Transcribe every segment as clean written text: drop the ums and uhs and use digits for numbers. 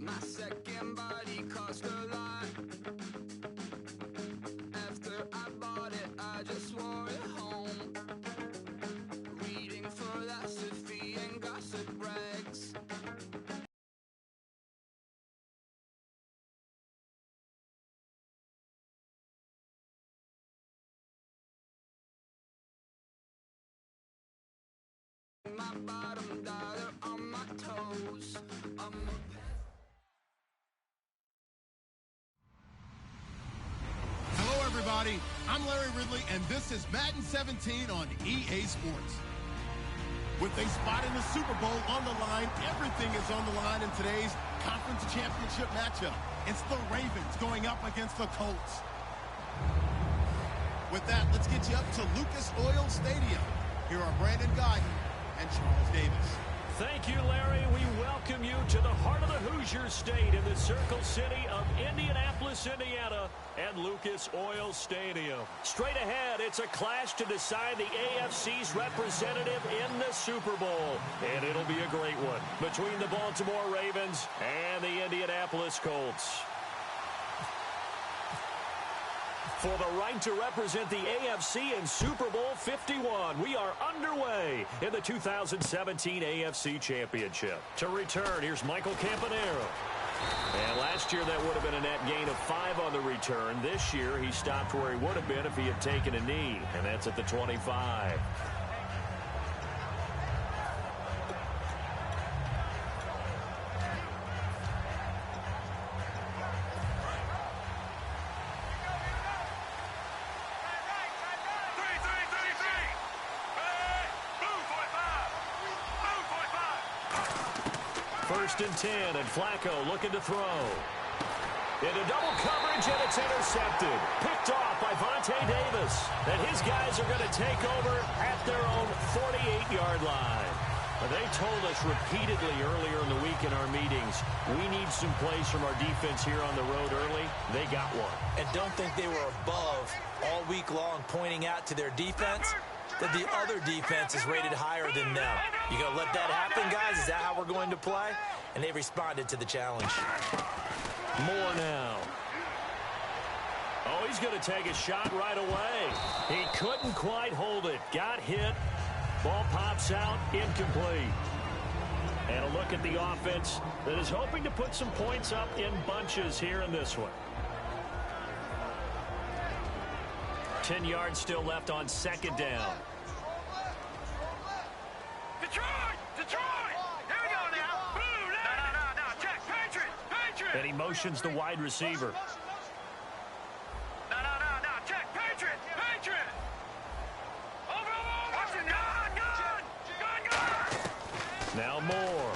My second body cost a lot. After I bought it, I just wore it home. Reading philosophy and gossip rags. My bottom dollar on my toes. Hello, everybody. I'm Larry Ridley, and this is Madden 17 on EA Sports. With a spot in the Super Bowl on the line, everything is on the line in today's conference championship matchup. It's the Ravens going up against the Colts. With that, let's get you up to Lucas Oil Stadium. Here are Brandon Guyton and Charles Davis. Thank you, Larry. We welcome you to the heart of the Hoosier State in the Circle City of Indianapolis, Indiana, and Lucas Oil Stadium. Straight ahead, it's a clash to decide the AFC's representative in the Super Bowl, and it'll be a great one between the Baltimore Ravens and the Indianapolis Colts. For the right to represent the AFC in Super Bowl 51, we are underway in the 2017 AFC Championship. To return, here's Michael Campanaro. And last year, that would have been a net gain of 5 on the return. This year, he stopped where he would have been if he had taken a knee, and that's at the 25. First and 10, and Flacco looking to throw. Into double coverage, and it's intercepted. Picked off by Vontae Davis. And his guys are going to take over at their own 48-yard line. They told us repeatedly earlier in the week in our meetings, we need some plays from our defense here on the road early. They got one. And don't think they were above all week long pointing out to their defense that the other defense is rated higher than them. You going to let that happen, guys? Is that how we're going to play? And they responded to the challenge. More now. Oh, he's going to take a shot right away. He couldn't quite hold it. Got hit. Ball pops out, incomplete. And a look at the offense that is hoping to put some points up in bunches here in this one. 10 yards still left on second down. And he motions the wide receiver. Check, Patriot. Over. Gun. Now Moore.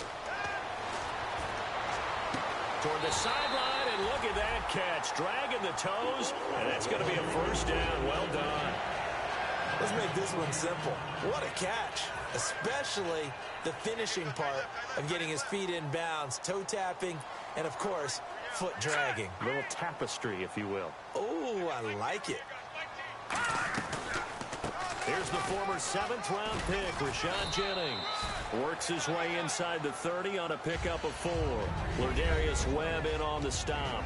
Toward the sideline, and look at that catch. Dragging the toes, and that's going to be a first down. Well done. Let's make this one simple. What a catch, especially the finishing part of getting his feet in bounds, toe tapping, and, of course, foot dragging. A little tapestry, if you will. Oh, I like it. Here's the former 7th-round pick, Rashad Jennings. Works his way inside the 30 on a pickup of 4. Lardarius Webb in on the stop.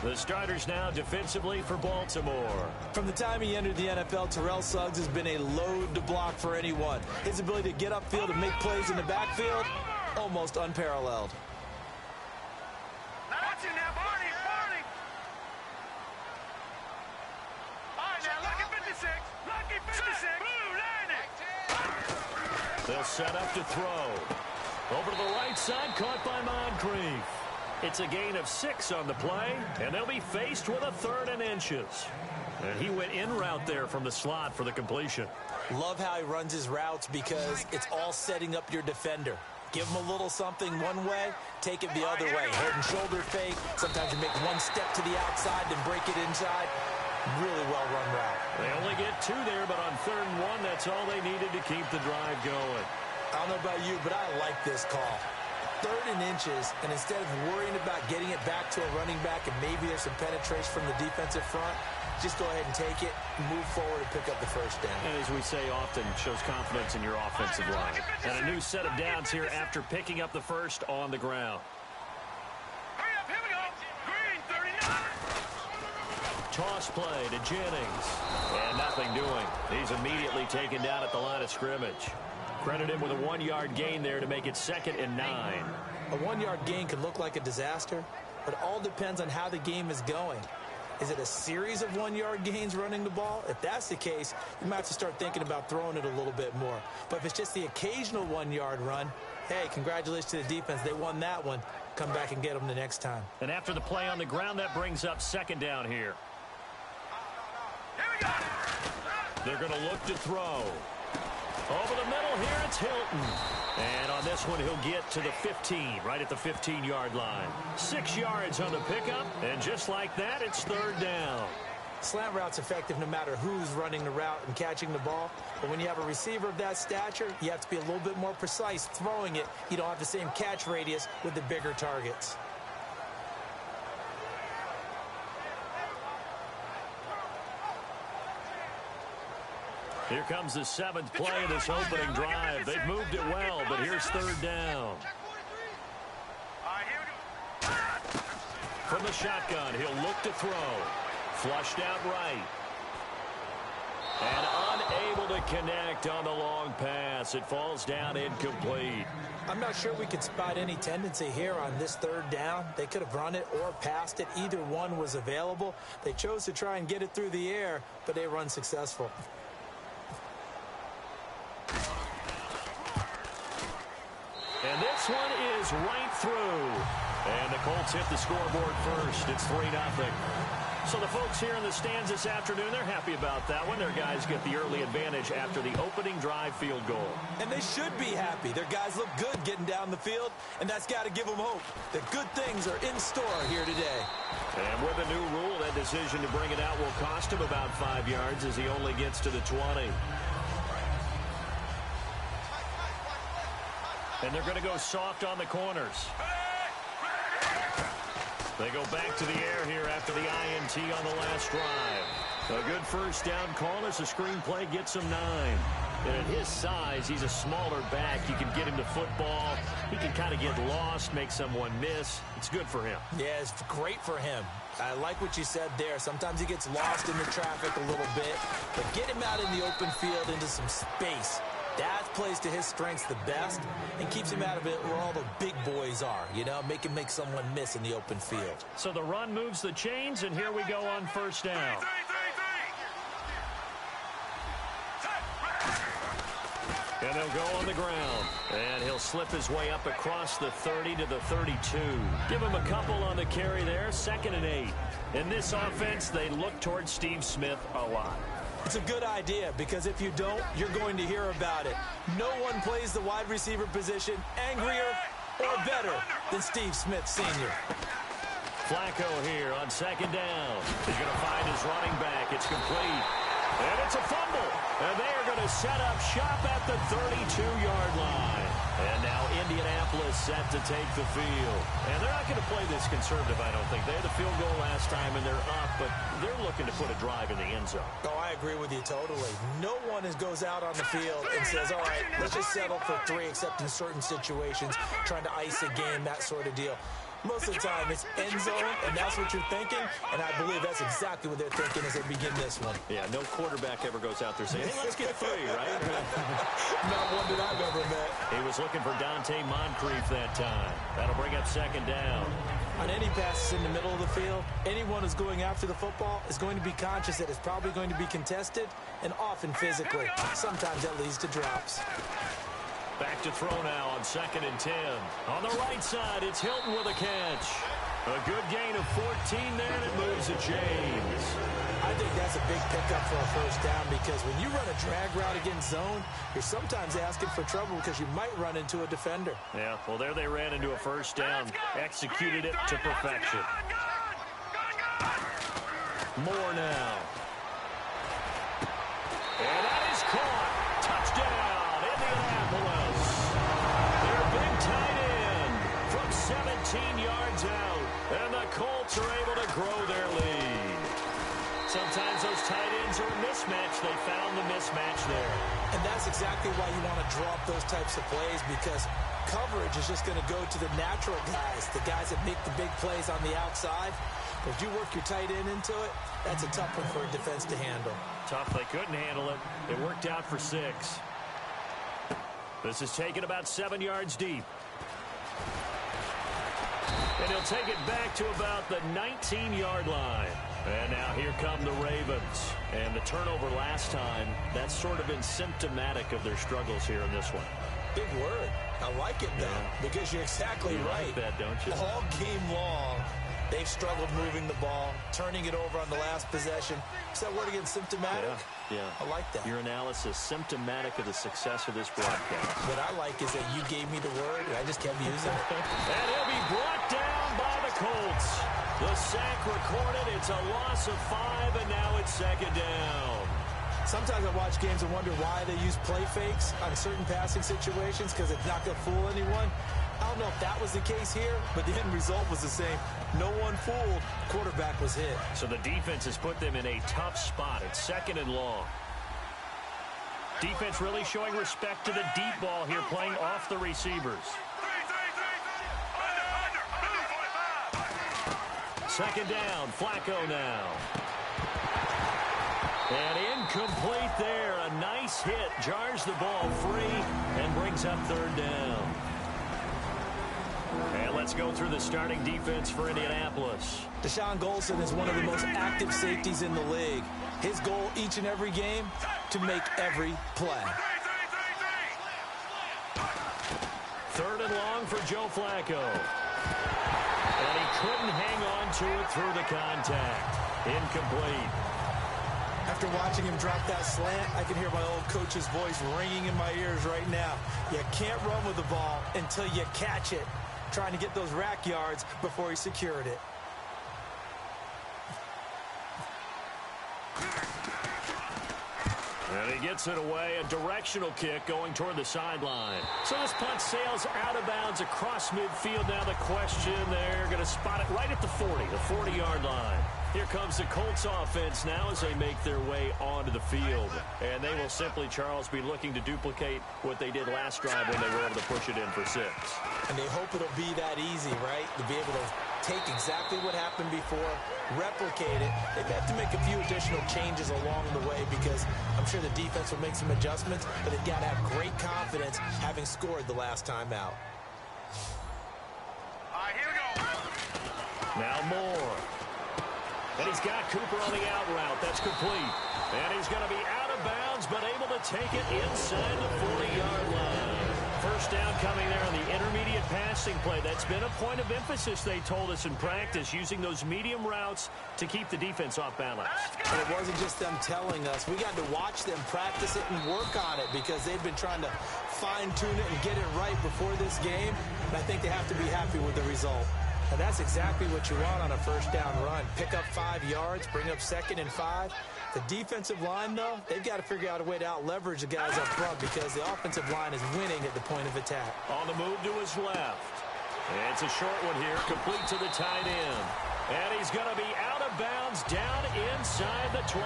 The starters now defensively for Baltimore. From the time he entered the NFL, Terrell Suggs has been a load to block for anyone. His ability to get upfield and make plays in the backfield, almost unparalleled. Watch it now, Barney. All right, now, lucky 56. Lucky 56. Blue, line it. They'll set up to throw. Over to the right side, caught by Moncrief. It's a gain of 6 on the play, and they'll be faced with a 3rd and inches. And he went in route there from the slot for the completion. Love how he runs his routes because it's all setting up your defender. Give him a little something one way, take it the other way. Head and shoulder fake. Sometimes you make one step to the outside, then break it inside. Really well-run route. They only get 2 there, but on 3rd and 1, that's all they needed to keep the drive going. I don't know about you, but I like this call. 3rd and inches, and instead of worrying about getting it back to a running back and maybe there's some penetration from the defensive front, just go ahead and take it, move forward, and pick up the first down. And as we say often, shows confidence in your offensive line. And a new set of downs here after picking up the first on the ground. toss play to Jennings. And nothing doing. He's immediately taken down at the line of scrimmage. Credit him with a 1-yard gain there to make it 2nd and 9. A 1-yard gain could look like a disaster, but it all depends on how the game is going. Is it a series of 1-yard gains running the ball? If that's the case, you might have to start thinking about throwing it a little bit more. But if it's just the occasional 1-yard run, hey, congratulations to the defense. They won that one. Come back and get them the next time. And after the play on the ground, that brings up 2nd down here. They're going to look to throw. Over the middle here, it's Hilton. And on this one, he'll get to the 15, right at the 15-yard line. 6 yards on the pickup, and just like that, it's 3rd down. Slant route's effective no matter who's running the route and catching the ball. But when you have a receiver of that stature, you have to be a little bit more precise throwing it. You don't have the same catch radius with the bigger targets. Here comes the 7th play of this opening drive. They've moved it well, but here's 3rd down. From the shotgun, he'll look to throw. Flushed out right. And unable to connect on the long pass. It falls down incomplete. I'm not sure we could spot any tendency here on this 3rd down. They could have run it or passed it. Either one was available. They chose to try and get it through the air, but they were unsuccessful. And this one is right through. And the Colts hit the scoreboard first. It's 3-0. So the folks here in the stands this afternoon, they're happy about that one. Their guys get the early advantage after the opening drive field goal. And they should be happy. Their guys look good getting down the field, and that's got to give them hope that good things are in store here today. And with a new rule, that decision to bring it out will cost him about 5 yards as he only gets to the 20. And they're going to go soft on the corners. They go back to the air here after the INT on the last drive. A good first down call as the screenplay gets him 9. And at his size, he's a smaller back. You can get him to football. He can kind of get lost, make someone miss. It's good for him. Yeah, it's great for him. I like what you said there. Sometimes he gets lost in the traffic a little bit. But get him out in the open field into some space. That plays to his strengths the best and keeps him out of it where all the big boys are, you know, make him make someone miss in the open field. So the run moves the chains, and here we go on first down. And they'll go on the ground. And he'll slip his way up across the 30 to the 32. Give him a couple on the carry there, 2nd and 8. In this offense, they look towards Steve Smith a lot. It's a good idea because if you don't, you're going to hear about it. No one plays the wide receiver position angrier or better than Steve Smith Sr. Flacco here on 2nd down. He's going to find his running back. It's complete. And it's a fumble. And they are going to set up shop at the 32-yard line. And now Indianapolis set to take the field. And they're not going to play this conservative, I don't think. They had the field goal last time, and they're up, but they're looking to put a drive in the end zone. Oh, I agree with you totally. No one goes out on the field and says, all right, let's just settle for 3, except in certain situations, trying to ice a game, that sort of deal. Most of the time, it's end zone, and that's what you're thinking, and I believe that's exactly what they're thinking as they begin this one. Yeah, no quarterback ever goes out there saying, hey, let's get 3, right? Not one that I've ever met. He was looking for Dante Moncrief that time. That'll bring up 2nd down. On any passes in the middle of the field, anyone who's going after the football is going to be conscious that it's probably going to be contested, and often physically. Sometimes that leads to drops. Back to throw now on 2nd and 10. On the right side, it's Hilton with a catch. A good gain of 14 there, and it moves to James. I think that's a big pickup for a first down because when you run a drag route against zone, you're sometimes asking for trouble because you might run into a defender. Yeah, well, there they ran into a first down. Executed it to perfection. More now. And that is caught. Touchdown, Indianapolis. Their big tight end from 17 yards out. And the Colts are able to grow their lead. Sometimes those tight ends are a mismatch. They found the mismatch there. And that's exactly why you want to draw up those types of plays, because coverage is just going to go to the natural guys, the guys that make the big plays on the outside. If you work your tight end into it, that's a tough one for a defense to handle. Tough. They couldn't handle it. It worked out for 6. This is taken about 7 yards deep. And he'll take it back to about the 19-yard line. And now here come the Ravens. And the turnover last time, that's sort of been symptomatic of their struggles here in this one. Big word. I like it, though, because you're exactly right. You like that, don't you? All game long, they've struggled moving the ball, turning it over on the last possession. Is that word again, symptomatic? Yeah. I like that. Your analysis, symptomatic of the success of this broadcast. What I like is that you gave me the word, and I just kept using it. And he'll be brought down by the Colts. The sack recorded. It's a loss of 5, and now it's 2nd down. Sometimes I watch games and wonder why they use play fakes on certain passing situations, because it's not going to fool anyone. I don't know if that was the case here, but the end result was the same. No one fooled. Quarterback was hit. So the defense has put them in a tough spot. It's 2nd and long. Defense really showing respect to the deep ball here, playing off the receivers. 2nd down, Flacco now. And incomplete there. A nice hit. Jars the ball free and brings up 3rd down. And let's go through the starting defense for Indianapolis. Deshaun Golson is one of the most active safeties in the league. His goal each and every game, to make every play. 3rd and long for Joe Flacco. And he couldn't hang on to it through the contact. Incomplete. After watching him drop that slant, I can hear my old coach's voice ringing in my ears right now. You can't run with the ball until you catch it. Trying to get those rack yards before he secured it. And he gets it away, a directional kick going toward the sideline. So this punt sails out of bounds across midfield. Now the question, they're going to spot it right at the 40, the 40-yard line. Here comes the Colts offense now as they make their way onto the field. And they will simply, Charles, be looking to duplicate what they did last drive when they were able to push it in for 6. And they hope it'll be that easy, right? To be able to take exactly what happened before, replicate it. They have to make a few additional changes along the way, because I'm sure the defense will make some adjustments, but they've got to have great confidence having scored the last time out. All right, here we go. Now Moore. And he's got Cooper on the out route. That's complete. And he's going to be out of bounds, but able to take it inside the 40-yard line. 1st down coming there on the intermediate passing play. That's been a point of emphasis, they told us in practice, using those medium routes to keep the defense off balance. And it wasn't just them telling us. We got to watch them practice it and work on it, because they've been trying to fine-tune it and get it right before this game. And I think they have to be happy with the result. And that's exactly what you want on a 1st down run. Pick up 5 yards, bring up 2nd and 5. The defensive line, though, they've got to figure out a way to out-leverage the guys up front, because the offensive line is winning at the point of attack. On the move to his left. It's a short one here, complete to the tight end. And he's going to be out of bounds down inside the 20.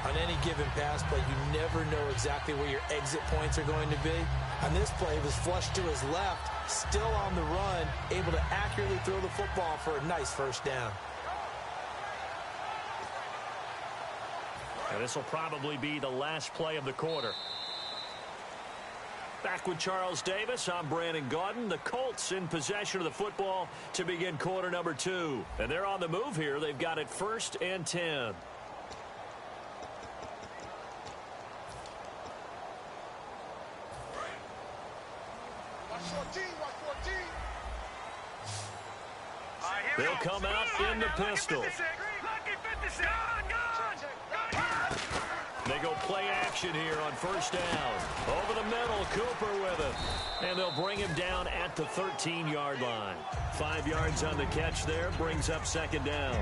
On any given pass play, you never know exactly where your exit points are going to be. On this play, it was flushed to his left, still on the run, able to accurately throw the football for a nice 1st down. And this will probably be the last play of the quarter. Back with Charles Davis, I'm Brandon Gaudin. The Colts in possession of the football to begin quarter number 2. And they're on the move here. They've got it 1st and 10. They'll come out in the pistol. They go play action here on 1st down. Over the middle, Cooper with it. And they'll bring him down at the 13-yard line. 5 yards on the catch there, brings up 2nd down.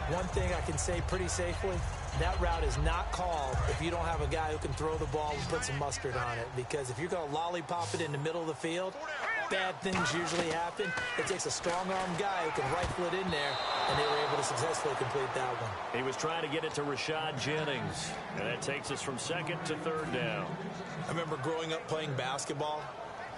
One thing I can say pretty safely, that route is not called if you don't have a guy who can throw the ball and put some mustard on it. Because if you're going to lollipop it in the middle of the field, bad things usually happen. It takes a strong-arm guy who can rifle it in there, and they were able to successfully complete that one. He was trying to get it to Rashad Jennings, and that takes us from second to third down. I remember growing up playing basketball.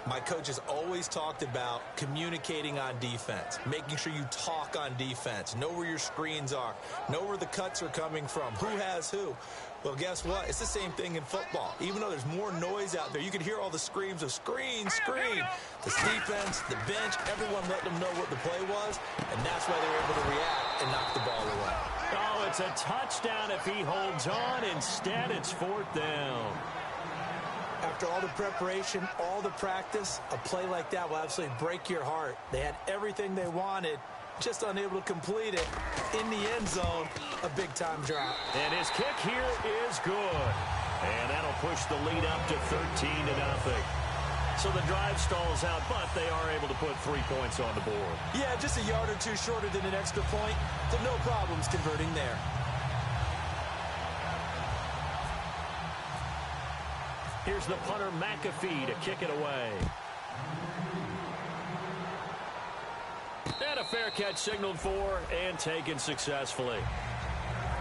My coaches always talked about communicating on defense, making sure you talk on defense, know where your screens are, know where the cuts are coming from, who has who. Well, guess what? It's the same thing in football. Even though there's more noise out there, you can hear all the screams of screen, screen. The defense, the bench, everyone let them know what the play was, and that's why they were able to react and knock the ball away. Oh, it's a touchdown if he holds on. Instead, it's fourth down. After all the preparation, all the practice, a play like that will absolutely break your heart. They had everything they wanted, just unable to complete it. In the end zone, a big-time drop. And his kick here is good. And that'll push the lead up to 13-0. So the drive stalls out, but they are able to put 3 points on the board. Yeah, just a yard or two shorter than an extra point, so no problems converting there. Here's the punter, McAfee, to kick it away. And a fair catch signaled for and taken successfully.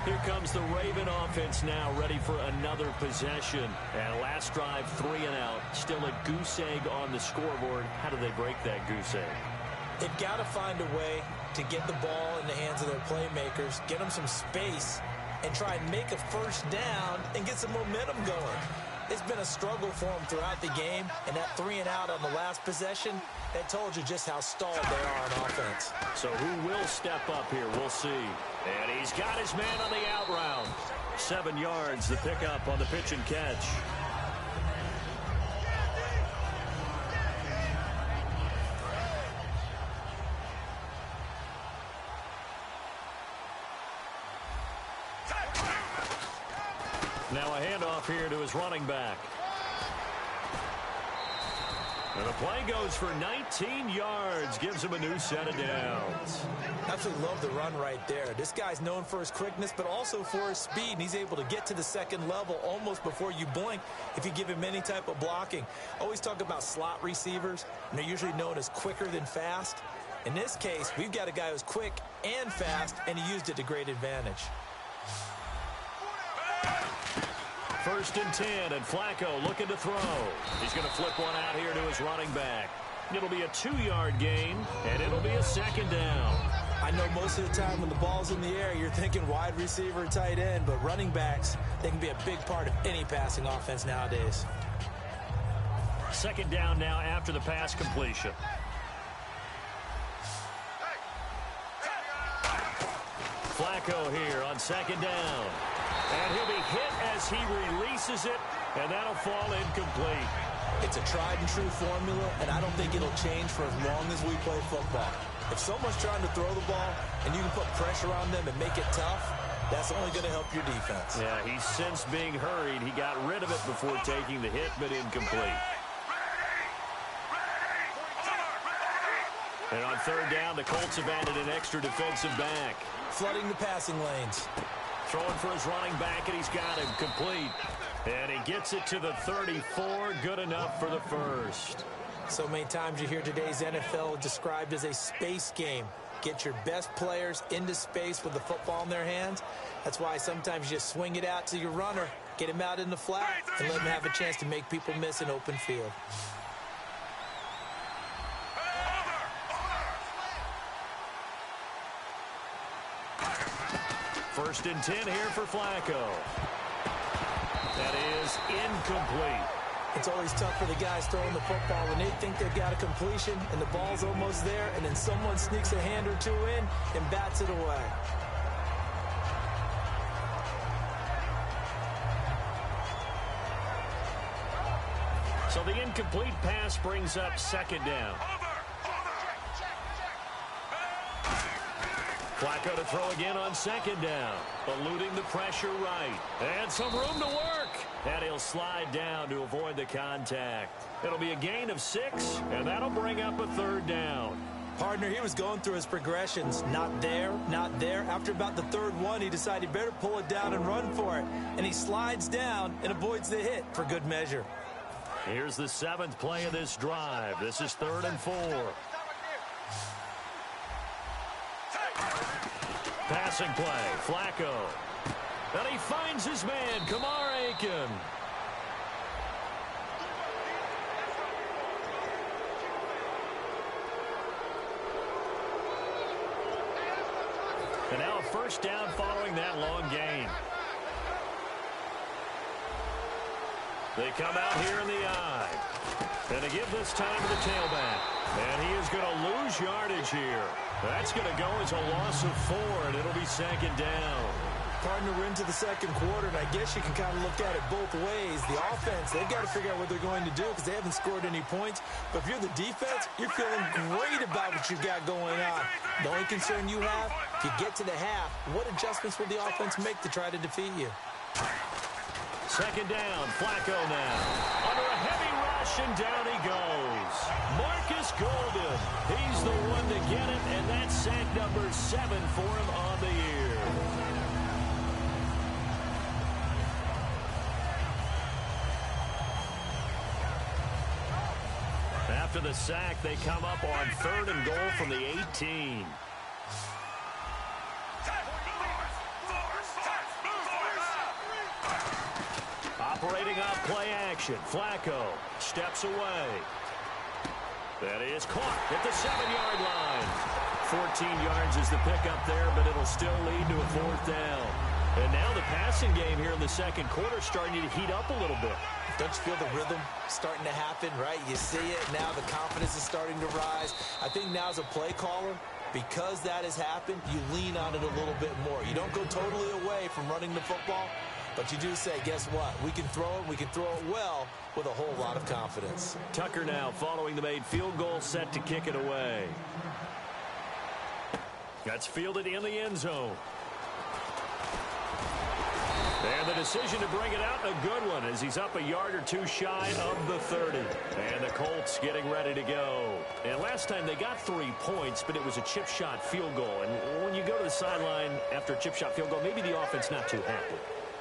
Here comes the Raven offense now, ready for another possession. And last drive, 3 and out. Still a goose egg on the scoreboard. How do they break that goose egg? They've got to find a way to get the ball in the hands of their playmakers, get them some space, and try and make a first down and get some momentum going. It's been a struggle for them throughout the game, and that 3 and out on the last possession, that told you just how stalled they are on offense. So who will step up here? We'll see. And he's got his man on the out route. 7 yards, the pickup on the pitch and catch. Now a handoff here to his running back. And the play goes for 19 yards, gives him a new set of downs. Absolutely love the run right there. This guy's known for his quickness, but also for his speed, and he's able to get to the second level almost before you blink if you give him any type of blocking. Always talk about slot receivers, and they're usually known as quicker than fast. In this case, we've got a guy who's quick and fast, and he used it to great advantage. 1st and 10, and Flacco looking to throw. He's going to flip one out here to his running back. It'll be a 2-yard gain, and it'll be a second down. I know most of the time when the ball's in the air, you're thinking wide receiver, tight end, but running backs, they can be a big part of any passing offense nowadays. Second down now after the pass completion. Flacco here on second down. And he'll be hit as he releases it, and that'll fall incomplete. It's a tried-and-true formula, and I don't think it'll change for as long as we play football. If someone's trying to throw the ball and you can put pressure on them and make it tough, that's only going to help your defense. Yeah, he's since being hurried. He got rid of it before taking the hit, but incomplete. And on third down, the Colts have added an extra defensive back. Flooding the passing lanes. Throwing for his running back, and he's got him complete. And he gets it to the 34. Good enough for the first. So many times you hear today's NFL described as a space game. Get your best players into space with the football in their hands. That's why sometimes you just swing it out to your runner, get him out in the flat, and let him have a chance to make people miss an open field. First and 10 here for Flacco. That is incomplete. It's always tough for the guys throwing the football when they think they've got a completion and the ball's almost there, and then someone sneaks a hand or two in and bats it away. So the incomplete pass brings up second down. Flacco to throw again on second down. Eluding the pressure right. And some room to work. And he'll slide down to avoid the contact. It'll be a gain of 6, and that'll bring up a third down. Partner, he was going through his progressions. Not there, not there. After about the third one, he decided he better pull it down and run for it. And he slides down and avoids the hit for good measure. Here's the 7th play of this drive. This is 3rd and 4. Passing play, Flacco. And he finds his man, Kamar Aiken. And now a first down following that long gain. They come out here in the eye. And they give this time to the tailback. And he is going to lose yardage here. That's going to go as a loss of 4, and it'll be 2nd down. Partner, we're into the second quarter, and I guess you can kind of look at it both ways. The offense, they've got to figure out what they're going to do because they haven't scored any points. But if you're the defense, you're feeling great about what you've got going on. The only concern you have, if you get to the half, what adjustments will the offense make to try to defeat you? 2nd down, Flacco now. Under a heavy rush, and down he goes. Marcus Golden, he's the one to get it, and that's sack number 7 for him on the year. After the sack, they come up on 3rd and goal from the 18. Operating off play action. Flacco steps away. That is caught at the 7-yard line. 14 yards is the pickup there, but it'll still lead to a 4th down. And now the passing game here in the second quarter starting to heat up a little bit. Don't you feel the rhythm starting to happen, right? You see it. Now the confidence is starting to rise. I think now as a play caller, because that has happened, you lean on it a little bit more. You don't go totally away from running the football, but you do say, guess what? We can throw it. We can throw it well with a whole lot of confidence. Tucker now following the made field goal, set to kick it away. That's fielded in the end zone. And the decision to bring it out, a good one, as he's up a yard or two shy of the 30. And the Colts getting ready to go. And last time they got 3 points, but it was a chip shot field goal. And when you go to the sideline after a chip shot field goal, maybe the offense not too happy.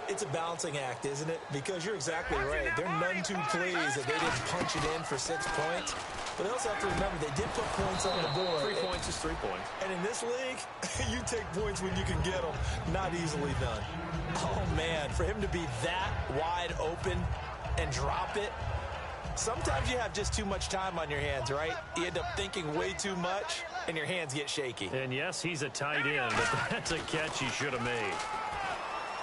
It's a balancing act, isn't it? Because you're exactly right. They're none too pleased that they didn't punch it in for 6 points. But they also have to remember they did put points on the board. 3 points is 3 points. And in this league, you take points when you can get them. Not easily done. Oh, man, for him to be that wide open and drop it, sometimes you have just too much time on your hands, right? You end up thinking way too much, and your hands get shaky. And, yes, he's a tight end, but that's a catch he should have made.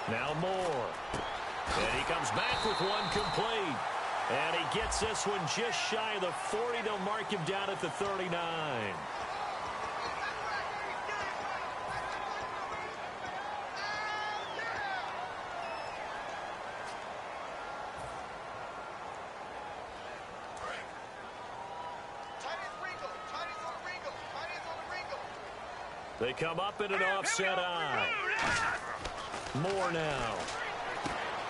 Now Moore. And he comes back with one complete. And he gets this one just shy of the 40. They'll mark him down at the 39. They come up in an offset eye. Moore now.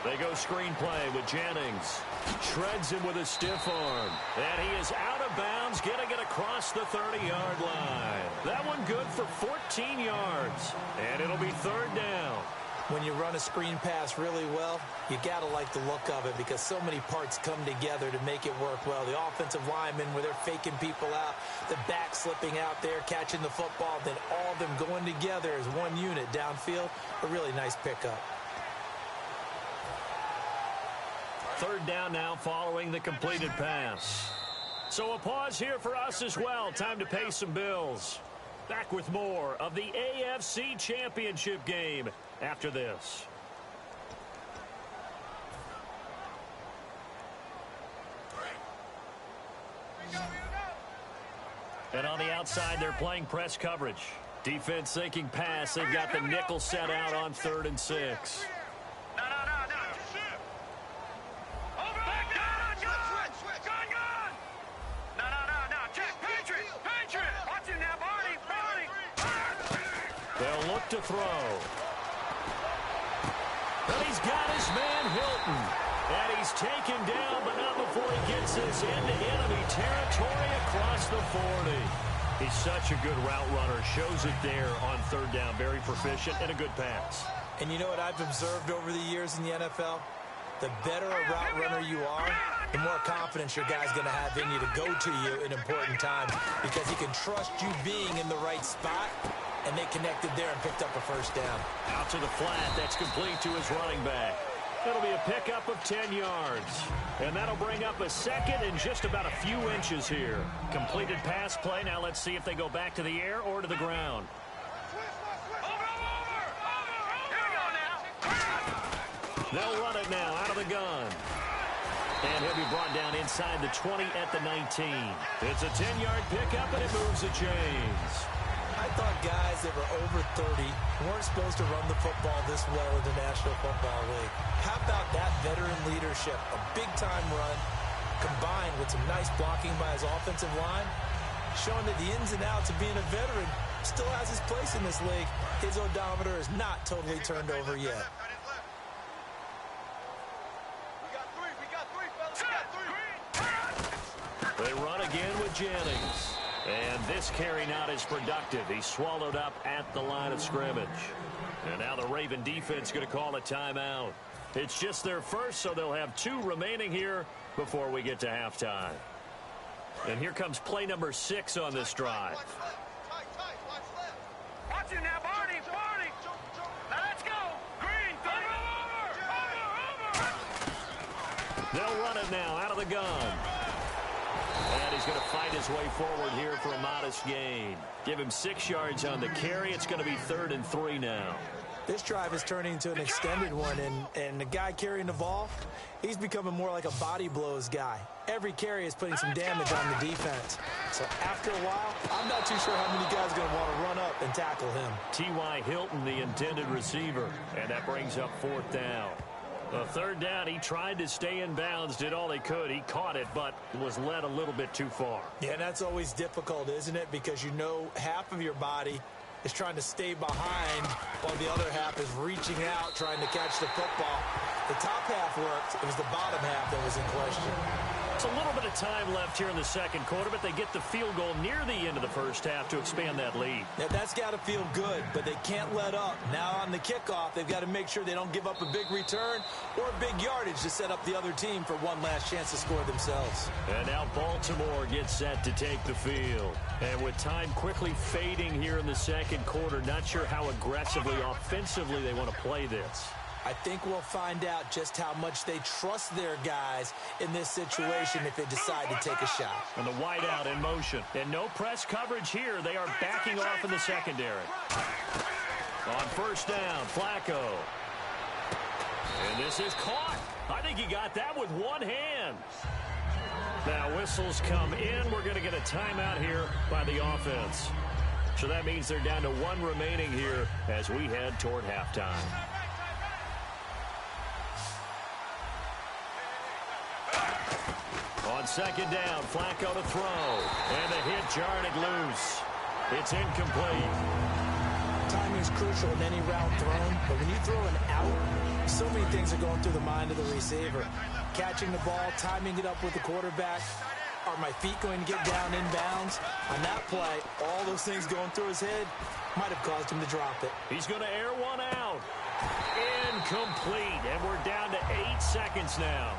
They go screenplay with Jennings. Shreds him with a stiff arm. And he is out of bounds, getting it across the 30-yard line. That one good for 14 yards. And it'll be 3rd down. When you run a screen pass really well, you got to like the look of it because so many parts come together to make it work well. The offensive linemen, where they're faking people out, the back slipping out there, catching the football, then all of them going together as one unit downfield. A really nice pickup. 3rd down now following the completed pass. So a pause here for us as well. Time to pay some bills. Back with more of the AFC Championship game after this. And on the outside, they're playing press coverage. Defense thinking pass. They've got the nickel set out on 3rd and 6. They'll look to throw. And he's got his man Hilton. And he's taken down, but not before he gets this into enemy territory across the 40. He's such a good route runner. Shows it there on third down. Very proficient and a good pass. And you know what I've observed over the years in the NFL? The better a route runner you are, the more confidence your guy's going to have in you to go to you in important times because he can trust you being in the right spot, and they connected there and picked up a first down. Out to the flat. That's complete to his running back. It'll be a pickup of 10 yards. And that'll bring up a second and just about a few inches here. Completed pass play. Now let's see if they go back to the air or to the ground. They'll run it now out of the gun. And he'll be brought down inside the 20 at the 19. It's a 10-yard pickup, and it moves the chains. I thought guys that were over 30 weren't supposed to run the football this well in the National Football League. How about that veteran leadership? A big-time run combined with some nice blocking by his offensive line, showing that the ins and outs of being a veteran still has his place in this league. His odometer is not totally turned over yet. They run again with Jennings. And this carry not as productive. He's swallowed up at the line of scrimmage. And now the Raven defense going to call a timeout. It's just their first, so they'll have 2 remaining here before we get to halftime. And here comes play number 6 on this drive. Watch it now, Barney. Now let's go. Green, over. They'll run it now out of the gun. And he's going to fight his way forward here for a modest gain. Give him 6 yards on the carry. It's going to be 3rd and 3 now. This drive is turning into an extended one, and the guy carrying the ball, he's becoming more like a body blows guy. Every carry is putting some damage on the defense. So after a while, I'm not too sure how many guys are going to want to run up and tackle him. T.Y. Hilton, the intended receiver, and that brings up 4th down. The 3rd down, he tried to stay in bounds, did all he could. He caught it, but was led a little bit too far. Yeah, and that's always difficult, isn't it? Because you know half of your body is trying to stay behind while the other half is reaching out, trying to catch the football. The top half worked. It was the bottom half that was in question. It's a little bit of time left here in the second quarter, but they get the field goal near the end of the first half to expand that lead. Now, that's got to feel good, but they can't let up. Now on the kickoff, they've got to make sure they don't give up a big return or a big yardage to set up the other team for one last chance to score themselves. And now Baltimore gets set to take the field. And with time quickly fading here in the second quarter, not sure how aggressively, offensively they want to play this. I think we'll find out just how much they trust their guys in this situation if they decide to take a shot. And the wideout in motion. And no press coverage here. They are backing off in the secondary. On 1st down, Flacco. And this is caught. I think he got that with one hand. Now whistles come in. We're going to get a timeout here by the offense. So that means they're down to 1 remaining here as we head toward halftime. On 2nd down, Flacco to throw. And the hit jarred it loose. It's incomplete. Timing is crucial in any route thrown, but when you throw an out, so many things are going through the mind of the receiver. Catching the ball, timing it up with the quarterback. Are my feet going to get down in bounds? On that play, all those things going through his head might have caused him to drop it. He's going to air one out. Incomplete. And we're down to 8 seconds now.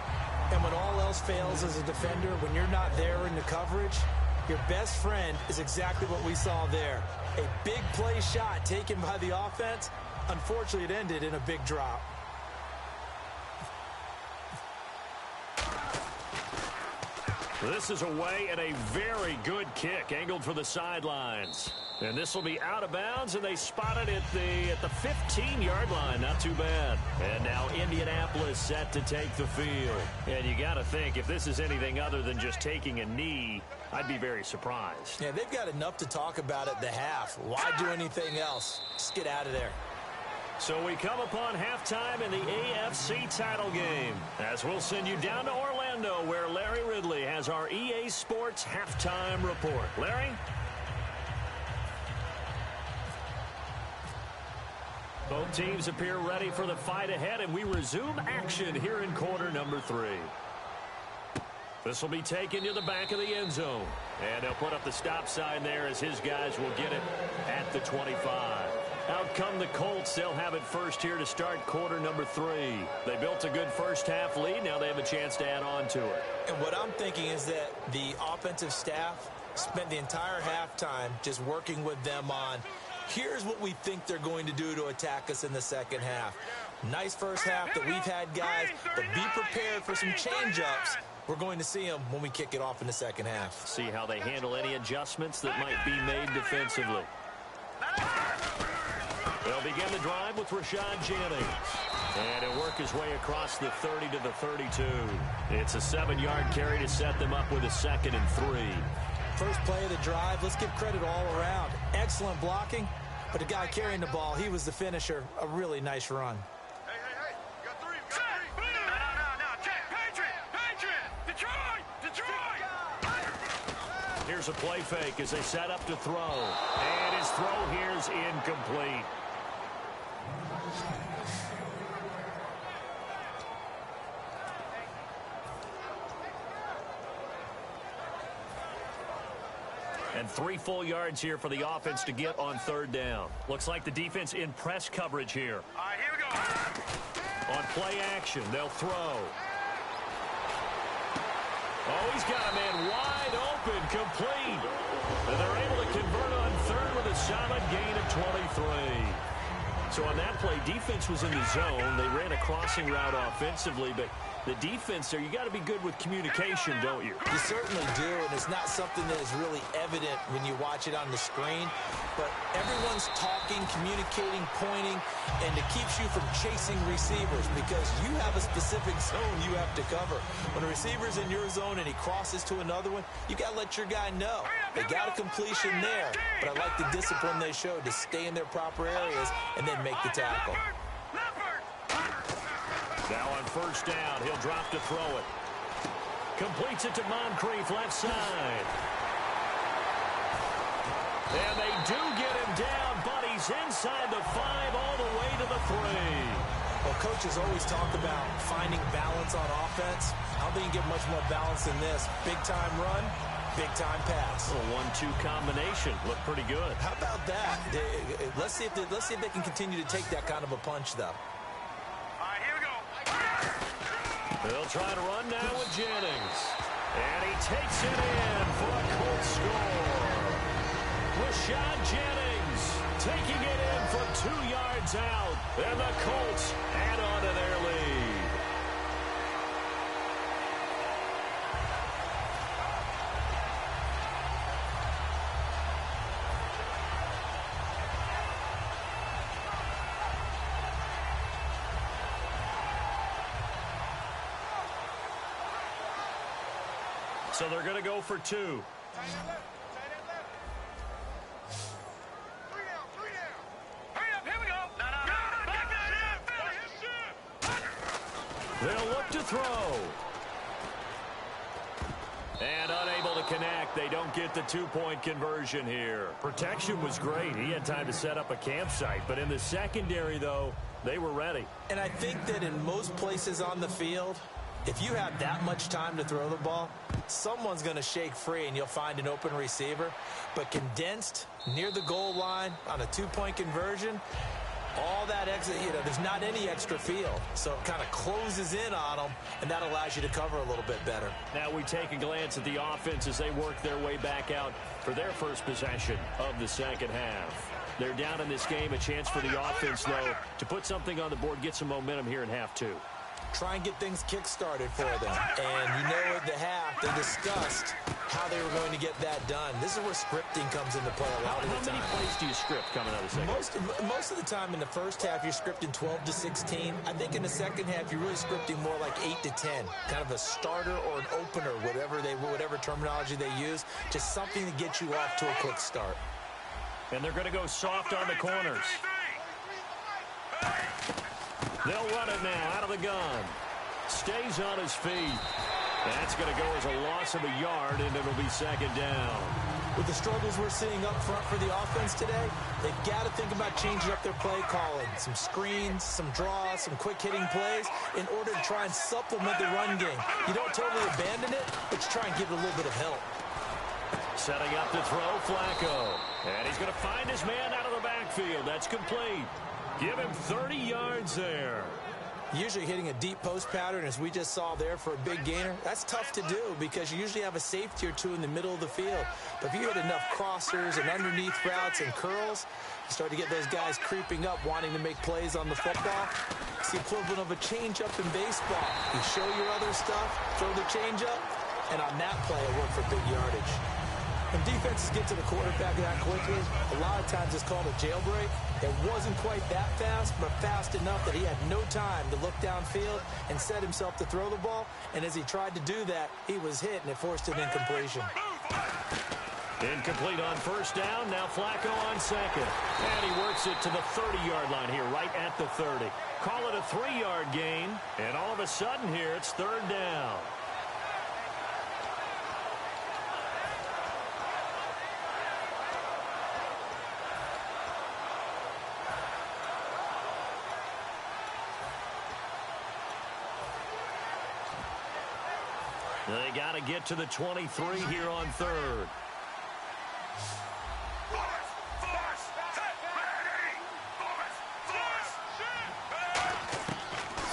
And when all else fails as a defender, when you're not there in the coverage, your best friend is exactly what we saw there. A big play shot taken by the offense. Unfortunately, it ended in a big drop. This is away and a very good kick angled for the sidelines. And this will be out of bounds, and they spotted it at the 15-yard line. Not too bad. And now Indianapolis set to take the field. And you got to think, if this is anything other than just taking a knee, I'd be very surprised. Yeah, they've got enough to talk about at the half. Why do anything else? Just get out of there. So we come upon halftime in the AFC title game, as we'll send you down to Orlando, where Larry Ridley has our EA Sports halftime report. Larry? Both teams appear ready for the fight ahead, and we resume action here in quarter number 3. This will be taken to the back of the end zone. And they'll put up the stop sign there as his guys will get it at the 25. Out come the Colts. They'll have it first here to start quarter number 3. They built a good first half lead. Now they have a chance to add on to it. And what I'm thinking is that the offensive staff spent the entire halftime just working with them on, here's what we think they're going to do to attack us in the second half. Nice first half that we've had, guys, but be prepared for some change-ups. We're going to see them when we kick it off in the second half. See how they handle any adjustments that might be made defensively. They'll begin the drive with Rashad Jennings. And he'll work his way across the 30 to the 32. It's a 7-yard carry to set them up with a 2nd and 3. First play of the drive, let's give credit all around. Excellent blocking, but the guy carrying the ball, he was the finisher. A really nice run. Hey, you got 3. No, check. Patriot. Detroit. Here's a play fake as they set up to throw. And his throw here is incomplete. And 3 full yards here for the offense to get on 3rd down. Looks like the defense in press coverage here. All right, here we go. On play action, they'll throw. Oh, he's got a man wide open, complete. And they're able to convert on 3rd with a solid gain of 23. So on that play, defense was in the zone. They ran a crossing route offensively, but the defense there, you got to be good with communication, don't you? You certainly do, and it's not something that is really evident when you watch it on the screen. But everyone's talking, communicating, pointing, and it keeps you from chasing receivers because you have a specific zone you have to cover. When a receiver's in your zone and he crosses to another one, you got to let your guy know. They got a completion there, but I like the discipline they showed to stay in their proper areas and then make the tackle. Now on 1st down, he'll drop to throw it. Completes it to Moncrief, left side. And they do get him down, but he's inside the 5 all the way to the 3. Well, coaches always talk about finding balance on offense. I don't think you get much more balance than this. Big-time run, big-time pass. A 1-2 combination. Looked pretty good. How about that? Let's see if they can continue to take that kind of a punch, though. They'll try to run now with Jennings. And he takes it in for a Colts score. Rashad Jennings taking it in from 2 yards out. And the Colts add on to their lead. So they're going to go for 2. Here we go. They'll look to throw. And unable to connect. They don't get the 2-point conversion here. Protection was great. He had time to set up a campsite. But in the secondary, though, they were ready. And I think that in most places on the field, if you have that much time to throw the ball, someone's going to shake free and you'll find an open receiver. But condensed near the goal line on a 2-point conversion, all that extra, there's not any extra field. So it kind of closes in on them, and that allows you to cover a little bit better. Now we take a glance at the offense as they work their way back out for their first possession of the second half. They're down in this game. A chance for the offense, though, to put something on the board, get some momentum here in half 2. Try and get things kick-started for them. And at the half, they discussed how they were going to get that done. This is where scripting comes into play a lot of the time. How many plays do you script coming out of the second half? Most of the time in the first half, you're scripting 12 to 16. I think in the second half, you're really scripting more like 8 to 10. Kind of a starter or an opener, whatever terminology they use. Just something to get you off to a quick start. And they're going to go soft on the corners. They'll run it now out of the gun. Stays on his feet. That's going to go as a loss of a yard, and it'll be second down. With the struggles we're seeing up front for the offense today, they've got to think about changing up their play calling. Some screens, some draws, some quick-hitting plays in order to try and supplement the run game. You don't totally abandon it, but you try and give it a little bit of help. Setting up to throw, Flacco. And he's going to find his man out of the backfield. That's complete. Give him 30 yards there. Usually hitting a deep post pattern, as we just saw there, for a big gainer, that's tough to do because you usually have a safety or two in the middle of the field. But if you hit enough crossers and underneath routes and curls, you start to get those guys creeping up, wanting to make plays on the football. It's the equivalent of a changeup in baseball. You show your other stuff, throw the changeup, and on that play, it worked for big yardage. When defenses get to the quarterback that quickly, a lot of times it's called a jailbreak. It wasn't quite that fast, but fast enough that he had no time to look downfield and set himself to throw the ball. And as he tried to do that, he was hit, and it forced an incompletion. Incomplete on first down. Now Flacco on second. And he works it to the 30-yard line here, right at the 30. Call it a 3-yard gain. And all of a sudden here, it's third down. They got to get to the 23 here on third.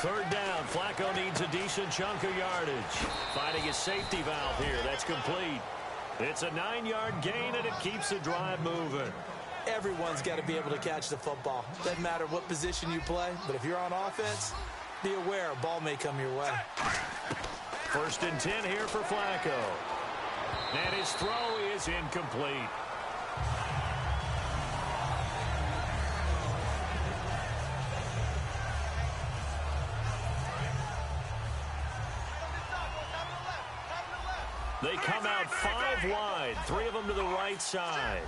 Third down. Flacco needs a decent chunk of yardage. Finding his safety valve here. That's complete. It's a 9-yard gain, and it keeps the drive moving. Everyone's got to be able to catch the football. Doesn't matter what position you play, but if you're on offense, be aware a ball may come your way. First and 10 here for Flacco. And his throw is incomplete. They come out 5 wide, 3 of them to the right side.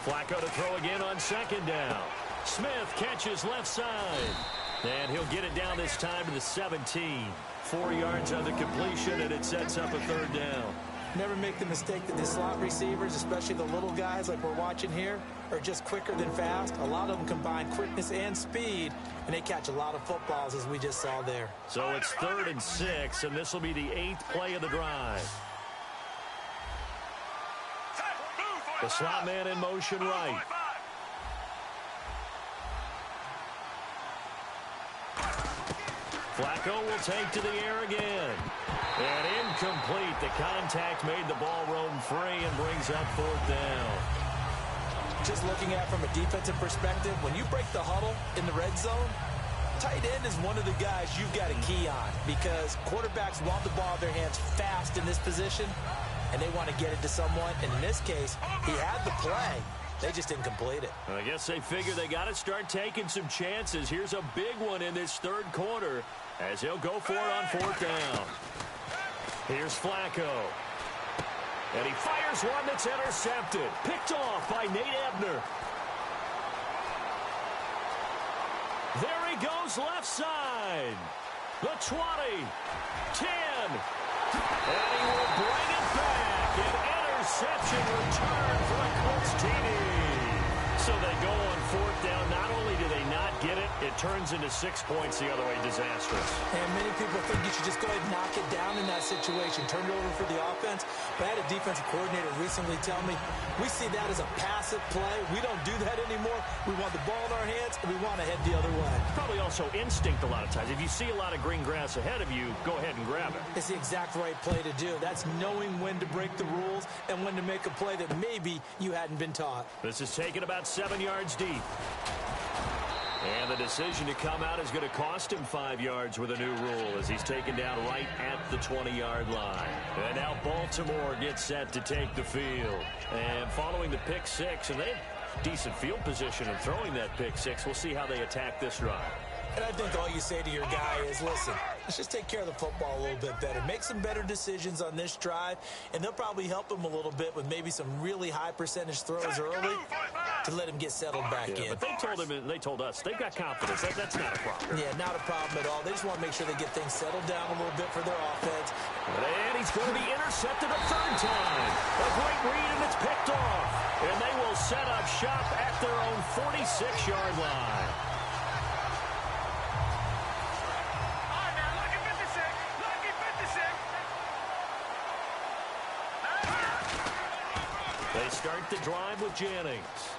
Flacco to throw again on second down. Smith catches left side. And he'll get it down this time to the 17. 4 yards on the completion, and it sets up a third down. Never make the mistake that the slot receivers, especially the little guys like we're watching here, are just quicker than fast. A lot of them combine quickness and speed, and they catch a lot of footballs, as we just saw there. So it's 3rd and 6, and this will be the 8th play of the drive. The slot man in motion right. Flacco will take to the air again. And incomplete. The contact made the ball roam free and brings up 4th down. Just looking at it from a defensive perspective, when you break the huddle in the red zone, tight end is one of the guys you've got to key on because quarterbacks want the ball in their hands fast in this position, and they want to get it to someone. And in this case, he had the play. They just didn't complete it. I guess they figure they got to start taking some chances. Here's a big one in this 3rd quarter as he'll go for it on 4th down. Here's Flacco. And he fires one that's intercepted. Picked off by Nate Ebner. There he goes left side. The 20. 10. And he will bring it back. An interception return for a Colts TD. So they go on 4th down. Not only do they not get it, it turns into 6 points the other way. Disastrous. And many people think you should just go ahead and knock it down in that situation. Turn it over for the offense. But I had a defensive coordinator recently tell me, we see that as a passive play. We don't do that anymore. We want the ball in our hands, and we want to head the other way. Probably also instinct a lot of times. If you see a lot of green grass ahead of you, go ahead and grab it. It's the exact right play to do. That's knowing when to break the rules and when to make a play that maybe you hadn't been taught. This is taken about 7 yards deep. And the decision to come out is going to cost him 5 yards with a new rule as he's taken down right at the 20-yard line. And now Baltimore gets set to take the field. And following the pick 6, and they have decent field position in throwing that pick 6. We'll see how they attack this drive. And I think all you say to your guy is, listen, let's just take care of the football a little bit better. Make some better decisions on this drive, and they'll probably help him a little bit with maybe some really high percentage throws early. to let him get settled back in. But they told us they've got confidence. That's not a problem. Yeah, not a problem at all. They just want to make sure they get things settled down a little bit for their offense. And he's going to be intercepted a third time. A great read, and it's picked off. And they will set up shop at their own 46-yard line. All right, now, lucky 56. Lucky 56. They start the drive with Jennings.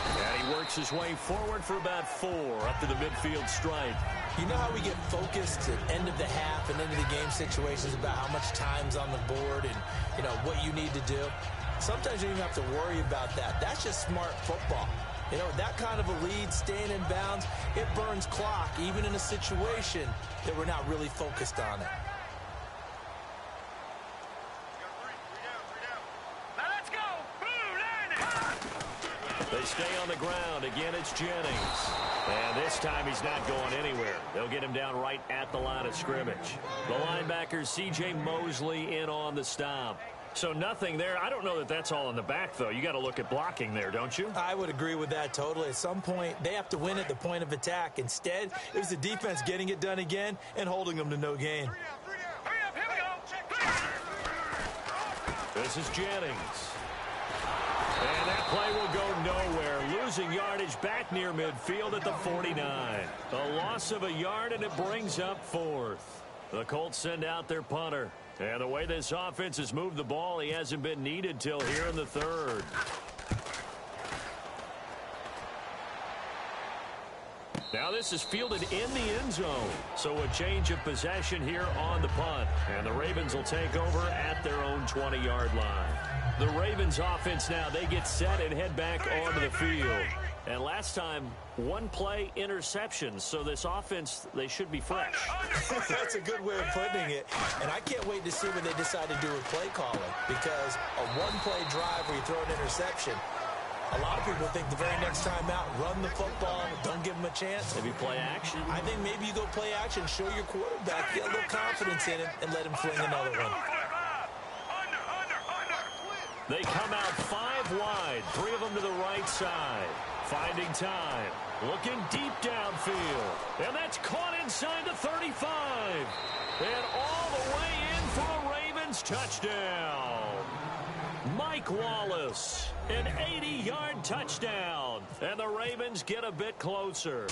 And he works his way forward for about 4 up to the midfield stripe. You know how we get focused at end of the half and into the game situations about how much time's on the board and, what you need to do? Sometimes you don't even have to worry about that. That's just smart football. That kind of a lead, staying in bounds, it burns clock, even in a situation that we're not really focused on it. Now let's go. Blue line. They stay on the ground. Again, it's Jennings. And this time he's not going anywhere. They'll get him down right at the line of scrimmage. The linebacker, C.J. Mosley, in on the stop. So nothing there. I don't know that that's all in the back, though. You got to look at blocking there, don't you? I would agree with that totally. At some point, they have to win at the point of attack. Instead, it was the defense getting it done again and holding them to no gain. Hurry up, here we go. This is Jennings. And that play will go nowhere. Losing yardage back near midfield at the 49. A loss of a yard, and it brings up 4th. The Colts send out their punter. And the way this offense has moved the ball, he hasn't been needed till here in the 3rd. Now this is fielded in the end zone. So a change of possession here on the punt. And the Ravens will take over at their own 20-yard line. The Ravens offense now, they get set and head back onto the field. And last time, 1 play interception. So this offense, they should be fresh. That's a good way of putting it. And I can't wait to see what they decide to do with play calling. Because a 1-play drive where you throw an interception, a lot of people think the very next time out, run the football, don't give them a chance. Maybe play action. I think maybe you go play action, show your quarterback, get a little confidence in him, and let him fling another one. They come out 5 wide, 3 of them to the right side. Finding time, looking deep downfield. And that's caught inside the 35. And all the way in for a Ravens touchdown. Mike Wallace, an 80-yard touchdown. And the Ravens get a bit closer.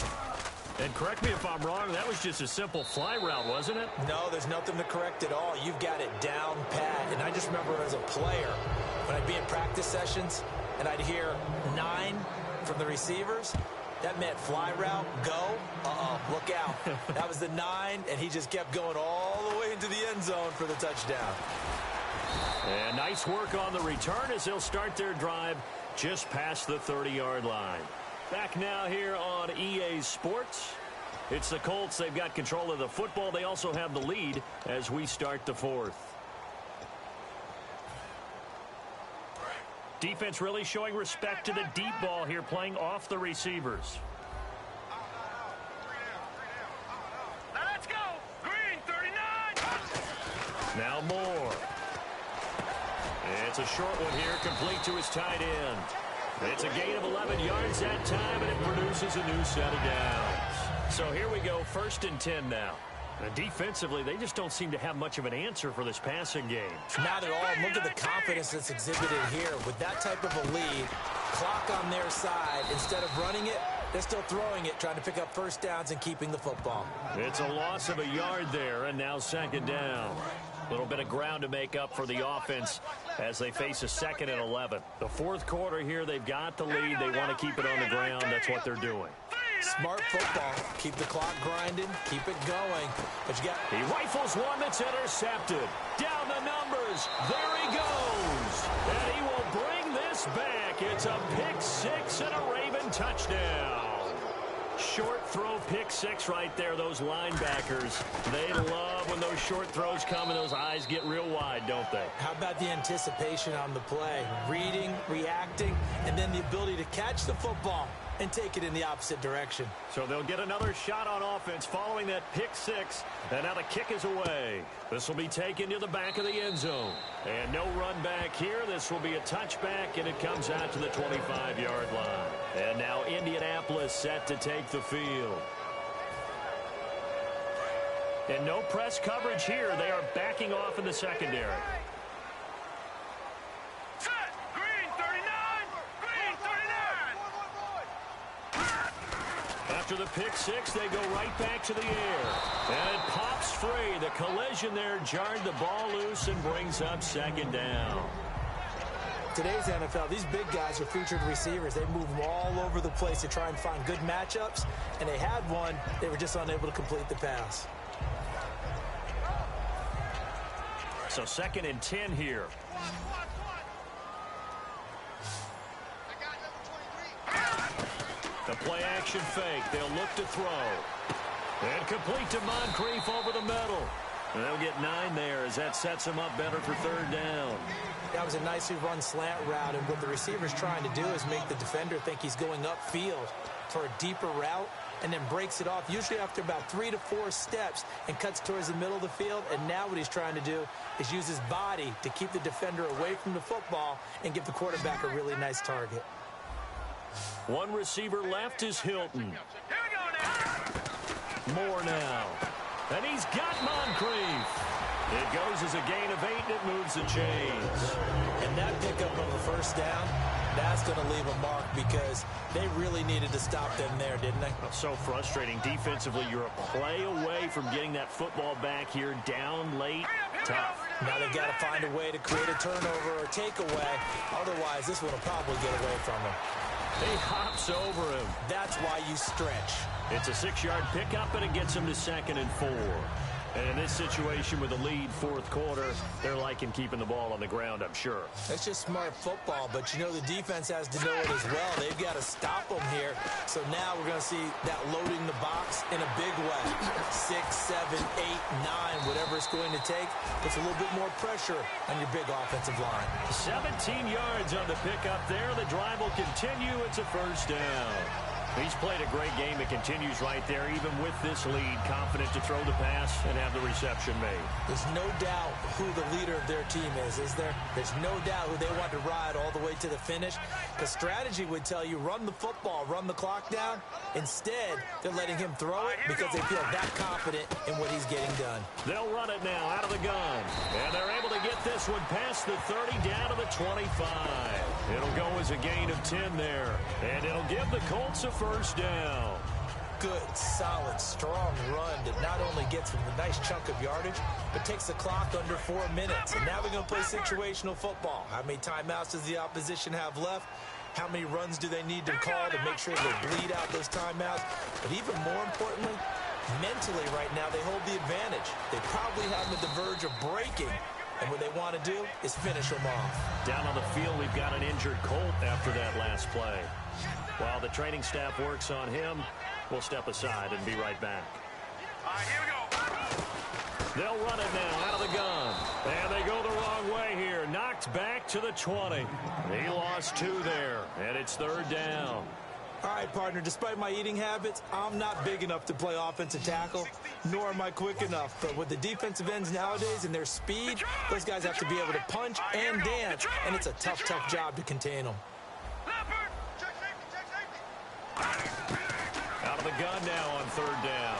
And correct me if I'm wrong, that was just a simple fly route, wasn't it? No, there's nothing to correct at all. You've got it down pat. And I just remember as a player, when I'd be in practice sessions and I'd hear 9 from the receivers, that meant fly route, go, look out. That was the 9, and he just kept going all the way into the end zone for the touchdown. And nice work on the return as they'll start their drive just past the 30-yard line. Back now here on EA Sports. It's the Colts. They've got control of the football. They also have the lead as we start the 4th. Defense really showing respect to the deep ball here, playing off the receivers. Now let's go. Green, 39. Now Moore. It's a short one here, complete to his tight end. It's a gain of 11 yards that time, and it produces a new set of downs. So here we go, 1st and 10 now. And defensively, they just don't seem to have much of an answer for this passing game. Not at all. Look at the confidence that's exhibited here. With that type of a lead, clock on their side, instead of running it, they're still throwing it, trying to pick up first downs and keeping the football. It's a loss of a yard there, and now 2nd down. A little bit of ground to make up for the offense as they face a 2nd and 11. The 4th quarter here, they've got the lead. They want to keep it on the ground. That's what they're doing. Smart football. Keep the clock grinding. Keep it going. But you got... He rifles one that's intercepted. Down the numbers. There he goes. And he will bring this back. It's a pick 6 and a Raven touchdown. Short throw pick 6 right there. Those linebackers, they love when those short throws come and those eyes get real wide, don't they? How about the anticipation on the play? Reading, reacting, and then the ability to catch the football and take it in the opposite direction. So they'll get another shot on offense following that pick six. And now the kick is away. This will be taken to the back of the end zone. And no run back here. This will be a touchback, and it comes out to the 25-yard line. And now Indianapolis set to take the field. And no press coverage here. They are backing off in the secondary. After the pick six, they go right back to the air. And it pops free. The collision there jarred the ball loose and brings up second down. Today's NFL, these big guys are featured receivers. They move them all over the place to try and find good matchups. And they had one. They were just unable to complete the pass. So 2nd and 10 here. The play action fake. They'll look to throw. And complete to Moncrief over the middle. And they'll get 9 there as that sets them up better for 3rd down. That was a nicely run slant route, and what the receiver's trying to do is make the defender think he's going upfield for a deeper route and then breaks it off, usually after about 3 to 4 steps, and cuts towards the middle of the field. And now what he's trying to do is use his body to keep the defender away from the football and give the quarterback a really nice target. One receiver left is Hilton. Here we go now. Moore now. And he's got Moncrief. It goes as a gain of 8, and it moves the chains. And that pickup of a first down, that's going to leave a mark because they really needed to stop them there, didn't they? So frustrating. Defensively, you're a play away from getting that football back here down late. Tough. Now they've got to find a way to create a turnover or takeaway. Otherwise, this one will probably get away from them. He hops over him. That's why you stretch. It's a 6-yard pickup, and it gets him to 2nd and 4. And in this situation with a lead 4th quarter, they're liking keeping the ball on the ground, I'm sure. That's just smart football, but you know the defense has to know it as well. They've got to stop them here. So now we're going to see that loading the box in a big way. 6, 7, 8, 9, whatever it's going to take. Puts a little bit more pressure on your big offensive line. 17 yards on the pickup there. The drive will continue. It's a 1st down. He's played a great game. It continues right there, even with this lead, confident to throw the pass and have the reception made. There's no doubt who the leader of their team is there? There's no doubt who they want to ride all the way to the finish. The strategy would tell you run the football, run the clock down. Instead, they're letting him throw it because they feel that confident in what he's getting done. They'll run it now out of the gun. And they're able to get this one past the 30 down to the 25. It'll go as a gain of 10 there. And it'll give the Colts a 1st down. Good, solid, strong run that not only gets them a nice chunk of yardage, but takes the clock under 4 minutes. And now we're going to play situational football. How many timeouts does the opposition have left? How many runs do they need to call to make sure they bleed out those timeouts? But even more importantly, mentally right now, they hold the advantage. They probably have them at the verge of breaking. And what they want to do is finish them off. Down on the field, we've got an injured Colt after that last play. While the training staff works on him, we'll step aside and be right back. All right, here we go. They'll run it now out of the gun. And they go the wrong way here. Knocked back to the 20. He lost 2 there, and it's 3rd down. All right, partner, despite my eating habits, I'm not big enough to play offensive tackle, nor am I quick enough. But with the defensive ends nowadays and their speed, those guys have to be able to punch and dance, and it's a tough, tough job to contain them. Out of the gun now on 3rd down.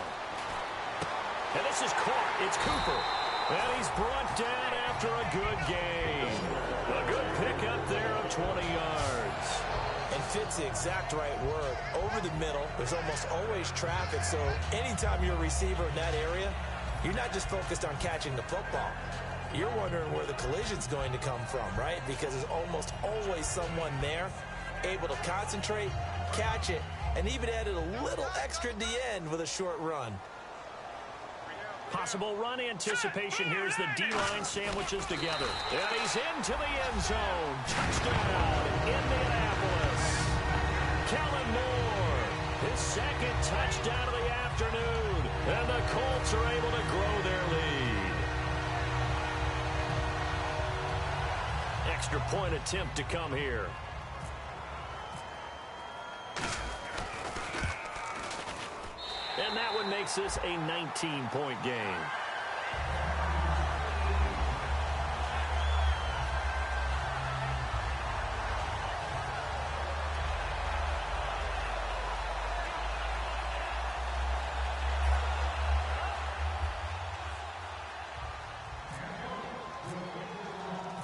And this is caught. It's Cooper. And he's brought down after a good gain. A good pickup there of 20 yards. And fits the exact right word. Over the middle, there's almost always traffic, so anytime you're a receiver in that area, you're not just focused on catching the football. You're wondering where the collision's going to come from, right? Because there's almost always someone there able to concentrate, catch it, and even added a little extra at the end with a short run. Possible run anticipation. Here's the D-line sandwiches together. And he's into the end zone. Touchdown, Indianapolis. Kellen Moore, his 2nd touchdown of the afternoon. And the Colts are able to grow their lead. Extra point attempt to come here. makes this a 19-point game.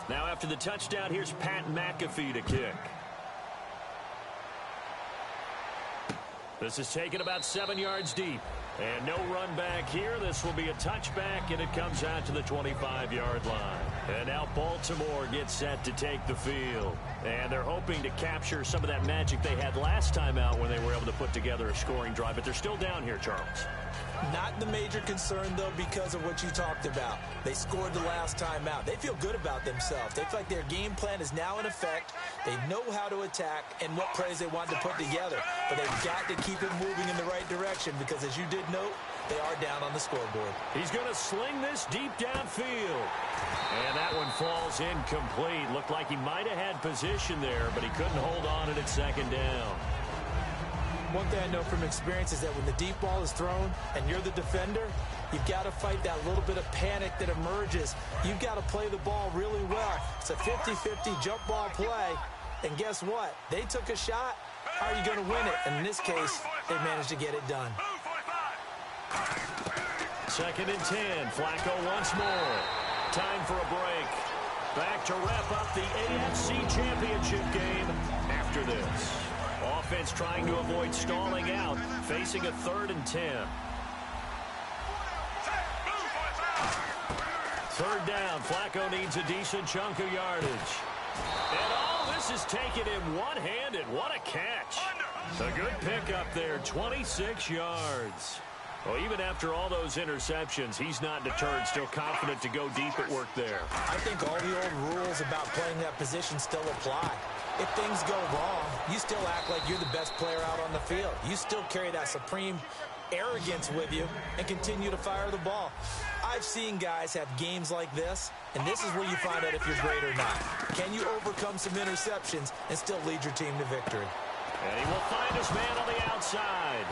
Now after the touchdown, here's Pat McAfee to kick. This is taken about 7 yards deep. And no run back here. This will be a touchback, and it comes out to the 25-yard line. And now Baltimore gets set to take the field. And they're hoping to capture some of that magic they had last time out when they were able to put together a scoring drive. But they're still down here, Charles. Not the major concern, though, because of what you talked about. They scored the last time out. They feel good about themselves. They feel like their game plan is now in effect. They know how to attack and what plays they want to put together. But they've got to keep it moving in the right direction because, as you did note, they are down on the scoreboard. He's going to sling this deep downfield. And that one falls incomplete. Looked like he might have had position there, but he couldn't hold on at second down. One thing I know from experience is that when the deep ball is thrown and you're the defender, you've got to fight that little bit of panic that emerges. You've got to play the ball really well. It's a 50-50 jump ball play. And guess what? They took a shot. How are you going to win it? And in this case, they managed to get it done. 2nd and 10. Flacco once more. Time for a break. Back to wrap up the AFC Championship game after this. Offense trying to avoid stalling out, facing a 3rd and 10. 3rd down. Flacco needs a decent chunk of yardage. And all this is taken in one-handed. What a catch. A good pickup there, 26 yards. Well, even after all those interceptions, he's not deterred, still confident to go deep at work there. I think all the old rules about playing that position still apply. If things go wrong, you still act like you're the best player out on the field. You still carry that supreme arrogance with you and continue to fire the ball. I've seen guys have games like this, and this is where you find out if you're great or not. Can you overcome some interceptions and still lead your team to victory? And he will find his man on the outside.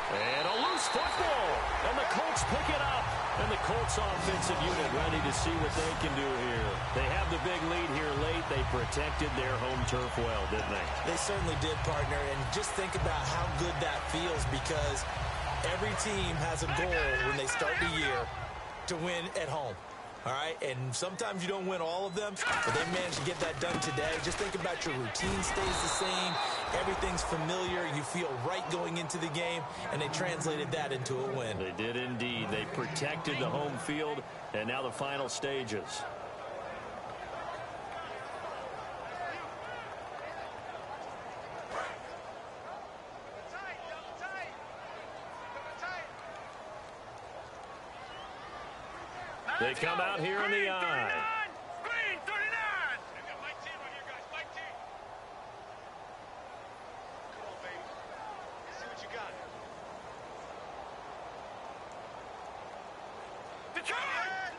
And a loose football. And the Colts pick it up. And the Colts offensive unit ready to see what they can do here. They have the big lead here late. They protected their home turf well, didn't they? They certainly did, partner. And just think about how good that feels, because every team has a goal when they start the year to win at home. All right, and sometimes you don't win all of them, but they managed to get that done today. Just think about your routine stays the same. Everything's familiar. You feel right going into the game, and they translated that into a win. They did indeed. They protected the home field, and now the final stages. They come out here in the eye. Green 39. They've got Mike 10 right here, guys. Mike 10. Come on, baby. Let's see what you got. Detroit!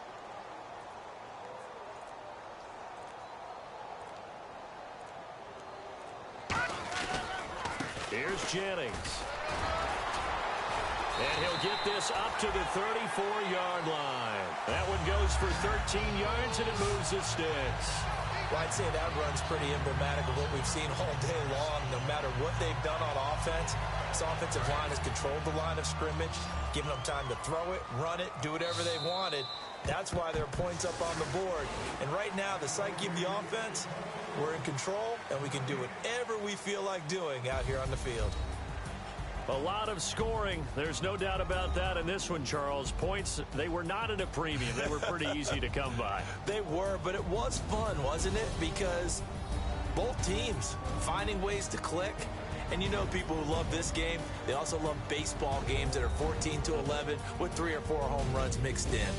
Here's Jennings. And he'll get this up to the 34-yard line. That one goes for 13 yards, and it moves the sticks. Well, I'd say that run's pretty emblematic of what we've seen all day long. No matter what they've done on offense, this offensive line has controlled the line of scrimmage, given them time to throw it, run it, do whatever they wanted. That's why there are points up on the board. And right now, the psyche of the offense, we're in control, and we can do whatever we feel like doing out here on the field. A lot of scoring. There's no doubt about that in this one, Charles. Points, they were not at a premium. They were pretty easy to come by. They were, but it was fun, wasn't it? Because both teams finding ways to click. And you know people who love this game, they also love baseball games that are 14-11 with 3 or 4 home runs mixed in.